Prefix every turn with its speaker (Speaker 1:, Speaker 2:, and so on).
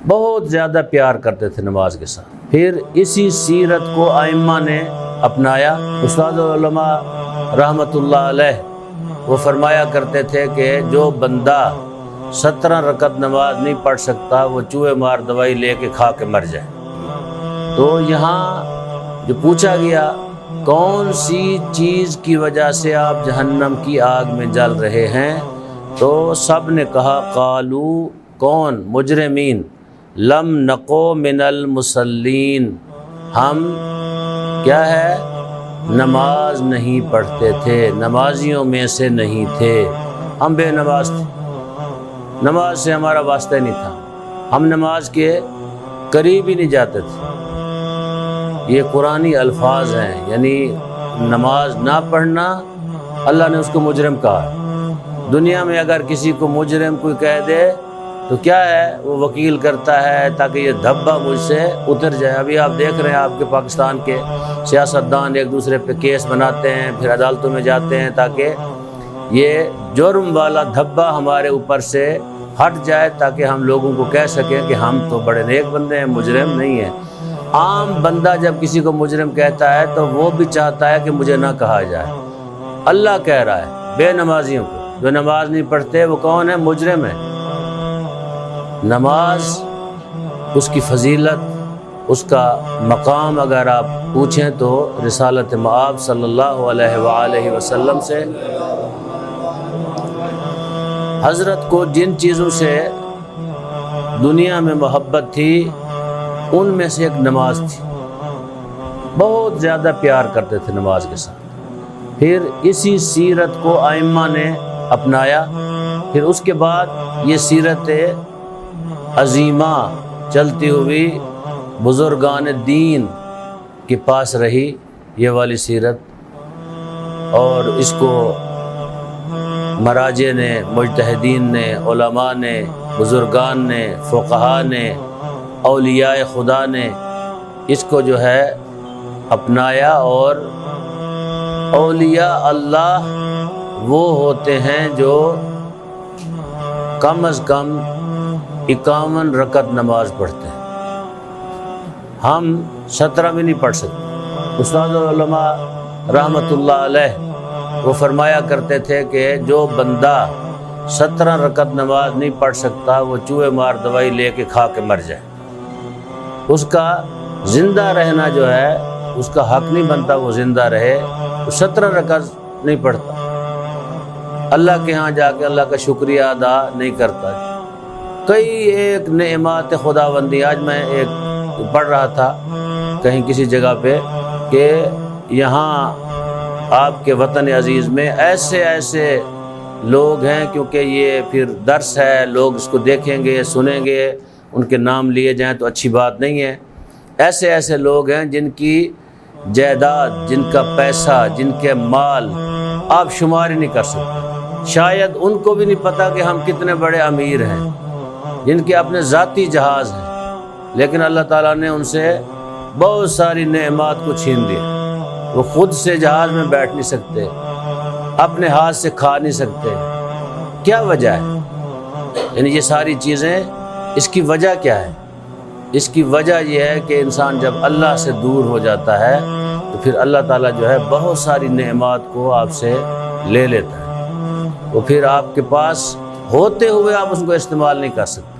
Speaker 1: بہت زیادہ پیار کرتے تھے نماز کے ساتھ۔ پھر اسی سیرت کو ائمہ نے اپنایا۔ استاد العلماء رحمۃ اللہ علیہ وہ فرمایا کرتے تھے کہ جو بندہ 17 رکعت نماز نہیں پڑھ سکتا وہ چوہے مار دوائی لے کے کھا کے مر جائے۔ تو یہاں جو پوچھا گیا کون سی چیز کی وجہ سے آپ جہنم کی آگ میں جل رہے ہیں، تو سب نے کہا قالو، کون؟ مجرمین، لم نقو من المصلین، ہم کیا ہے نماز نہیں پڑھتے تھے، نمازیوں میں سے نہیں تھے، ہم بے نماز تھے، نماز سے ہمارا واسطہ نہیں تھا، ہم نماز کے قریب ہی نہیں جاتے تھے۔ یہ قرآنی الفاظ ہیں، یعنی نماز نہ پڑھنا اللہ نے اس کو مجرم کہا ہے۔ دنیا میں اگر کسی کو مجرم کوئی کہہ دے تو کیا ہے، وہ وکیل کرتا ہے تاکہ یہ دھبا مجھ سے اتر جائے۔ ابھی آپ دیکھ رہے ہیں آپ کے پاکستان کے سیاستدان ایک دوسرے پہ کیس بناتے ہیں، پھر عدالتوں میں جاتے ہیں تاکہ یہ جرم والا دھبا ہمارے اوپر سے ہٹ جائے، تاکہ ہم لوگوں کو کہہ سکیں کہ ہم تو بڑے نیک بندے ہیں، مجرم نہیں ہیں۔ عام بندہ جب کسی کو مجرم کہتا ہے تو وہ بھی چاہتا ہے کہ مجھے نہ کہا جائے۔ اللہ کہہ رہا ہے بے نمازیوں کو، جو نماز نہیں پڑھتے وہ کون ہے؟ مجرم ہے۔ نماز، اس کی فضیلت، اس کا مقام اگر آپ پوچھیں تو رسالت مآب صلی اللہ علیہ وآلہ وسلم سے حضرت کو جن چیزوں سے دنیا میں محبت تھی ان میں سے ایک نماز تھی، بہت زیادہ پیار کرتے تھے نماز کے ساتھ۔ پھر اسی سیرت کو ائمہ نے اپنایا۔ پھر اس کے بعد یہ سیرت عظیمہ چلتی ہوئی بزرگان دین کے پاس رہی، یہ والی سیرت، اور اس کو مراجع نے، مجتہدین نے، علماء نے، بزرگان نے، فقہا نے، اولیاء خدا نے اس کو جو ہے اپنایا۔ اور اولیاء اللہ وہ ہوتے ہیں جو کم از کم 51 رکعت نماز پڑھتے ہیں، ہم 17 بھی نہیں پڑھ سکتے۔ استاد العلماء رحمۃ اللہ علیہ وہ فرمایا کرتے تھے کہ جو بندہ 17 رکعت نماز نہیں پڑھ سکتا وہ چوہے مار دوائی لے کے کھا کے مر جائے، اس کا زندہ رہنا جو ہے اس کا حق نہیں بنتا وہ زندہ رہے، وہ 17 رکعت نہیں پڑھتا، اللہ کے ہاں جا کے اللہ کا شکریہ ادا نہیں کرتا۔ کئی ایک نعمات خداوندی، آج میں ایک پڑھ رہا تھا کہیں کسی جگہ پہ کہ یہاں آپ کے وطن عزیز میں ایسے ایسے لوگ ہیں، کیونکہ یہ پھر درس ہے، لوگ اس کو دیکھیں گے، سنیں گے، ان کے نام لیے جائیں تو اچھی بات نہیں ہے۔ ایسے ایسے لوگ ہیں جن کی جائیداد، جن کا پیسہ، جن کے مال آپ شمار ہی نہیں کر سکتے، شاید ان کو بھی نہیں پتا کہ ہم کتنے بڑے امیر ہیں، جن کے اپنے ذاتی جہاز ہیں، لیکن اللہ تعالیٰ نے ان سے بہت ساری نعمات کو چھین دیا۔ وہ خود سے جہاز میں بیٹھ نہیں سکتے، اپنے ہاتھ سے کھا نہیں سکتے۔ کیا وجہ ہے؟ یعنی یہ ساری چیزیں، اس کی وجہ کیا ہے؟ اس کی وجہ یہ ہے کہ انسان جب اللہ سے دور ہو جاتا ہے تو پھر اللہ تعالیٰ جو ہے بہت ساری نعمات کو آپ سے لے لیتا ہے، وہ پھر آپ کے پاس ہوتے ہوئے آپ اس کو استعمال نہیں کر سکتے۔